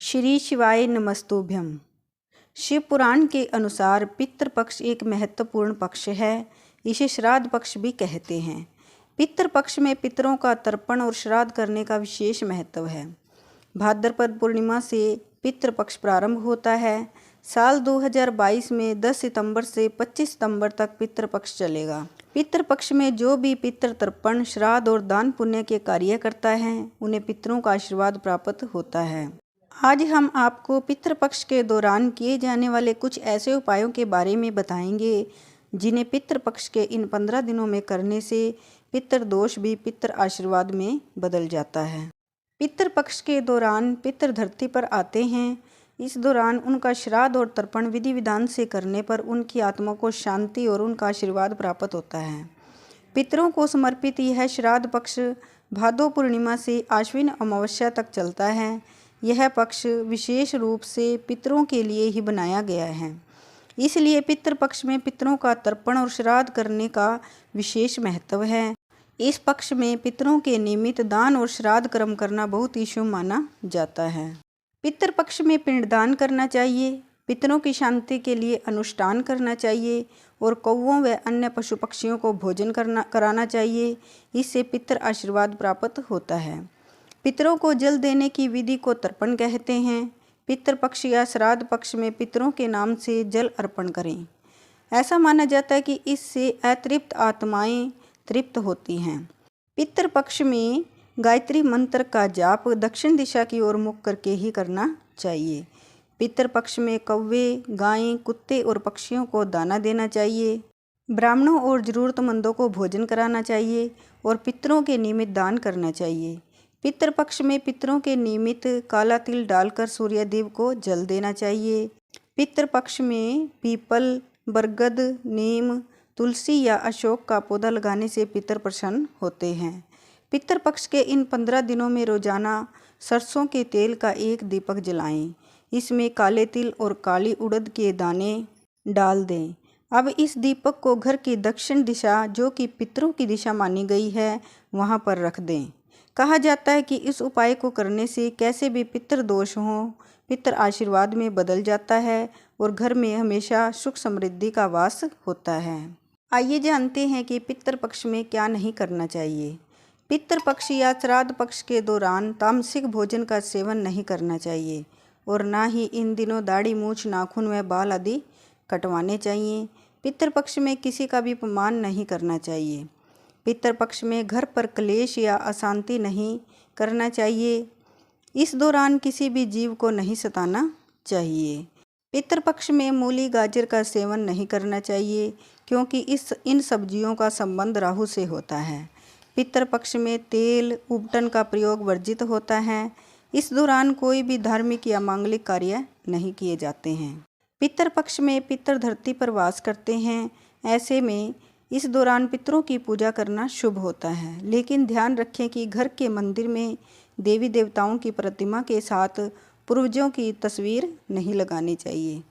श्री शिवाय नमस्तुभ्यम। शिव पुराण के अनुसार पितृपक्ष एक महत्वपूर्ण पक्ष है। इसे श्राद्ध पक्ष भी कहते हैं। पितृपक्ष में पितरों का तर्पण और श्राद्ध करने का विशेष महत्व है। भाद्रपद पूर्णिमा से पितृपक्ष प्रारंभ होता है। साल 2022 में 10 सितंबर से 25 सितंबर तक पितृपक्ष चलेगा। पितृपक्ष में जो भी पितृ तर्पण, श्राद्ध और दान पुण्य के कार्य करता है, उन्हें पितरों का आशीर्वाद प्राप्त होता है। आज हम आपको पितृपक्ष के दौरान किए जाने वाले कुछ ऐसे उपायों के बारे में बताएंगे जिन्हें पितृपक्ष के इन 15 दिनों में करने से पितृदोष भी पितृ आशीर्वाद में बदल जाता है। पितृपक्ष के दौरान पितृ धरती पर आते हैं। इस दौरान उनका श्राद्ध और तर्पण विधि विधान से करने पर उनकी आत्मा को शांति और उनका आशीर्वाद प्राप्त होता है। पितरों को समर्पित यह श्राद्ध पक्ष भादो पूर्णिमा से आश्विन अमावस्या तक चलता है। यह पक्ष विशेष रूप से पितरों के लिए ही बनाया गया है, इसलिए पितृपक्ष में पितरों का तर्पण और श्राद्ध करने का विशेष महत्व है। इस पक्ष में पितरों के निमित्त दान और श्राद्ध कर्म करना बहुत ही शुभ माना जाता है। पितृपक्ष में पिंडदान करना चाहिए, पितरों की शांति के लिए अनुष्ठान करना चाहिए और कौवों व अन्य पशु पक्षियों को भोजन कराना चाहिए। इससे पितृ आशीर्वाद प्राप्त होता है। पितरों को जल देने की विधि को तर्पण कहते हैं। पितृपक्ष या श्राद्ध पक्ष में पितरों के नाम से जल अर्पण करें। ऐसा माना जाता है कि इससे अतृप्त आत्माएं तृप्त होती हैं। पितृपक्ष में गायत्री मंत्र का जाप दक्षिण दिशा की ओर मुख करके ही करना चाहिए। पितृपक्ष में कौवे, गायें, कुत्ते और पक्षियों को दाना देना चाहिए। ब्राह्मणों और ज़रूरतमंदों को भोजन कराना चाहिए और पितरों के निमित्त दान करना चाहिए। पितृपक्ष में पितरों के निमित्त काला तिल डालकर सूर्यदेव को जल देना चाहिए। पितृपक्ष में पीपल, बरगद, नीम, तुलसी या अशोक का पौधा लगाने से पितर प्रसन्न होते हैं। पितृपक्ष के इन 15 दिनों में रोजाना सरसों के तेल का एक दीपक जलाएं। इसमें काले तिल और काली उड़द के दाने डाल दें। अब इस दीपक को घर की दक्षिण दिशा, जो कि पितरों की दिशा मानी गई है, वहां पर रख दें। कहा जाता है कि इस उपाय को करने से कैसे भी पितृदोष हों, पितृ आशीर्वाद में बदल जाता है और घर में हमेशा सुख समृद्धि का वास होता है। आइए जानते हैं कि पितृपक्ष में क्या नहीं करना चाहिए। पितृपक्ष या श्राद्ध पक्ष के दौरान तामसिक भोजन का सेवन नहीं करना चाहिए और ना ही इन दिनों दाढ़ी, मूछ, नाखून व बाल आदि कटवाने चाहिए। पितृपक्ष में किसी का भी अपमान नहीं करना चाहिए। पितृपक्ष में घर पर क्लेश या अशांति नहीं करना चाहिए। इस दौरान किसी भी जीव को नहीं सताना चाहिए। पितृपक्ष में मूली, गाजर का सेवन नहीं करना चाहिए क्योंकि इन सब्जियों का संबंध राहु से होता है। पितृपक्ष में तेल, उबटन का प्रयोग वर्जित होता है। इस दौरान कोई भी धार्मिक या मांगलिक कार्य नहीं किए जाते हैं। पितृपक्ष में पितृ धरती पर वास करते हैं। ऐसे में इस दौरान पितरों की पूजा करना शुभ होता है, लेकिन ध्यान रखें कि घर के मंदिर में देवी देवताओं की प्रतिमा के साथ पूर्वजों की तस्वीर नहीं लगानी चाहिए।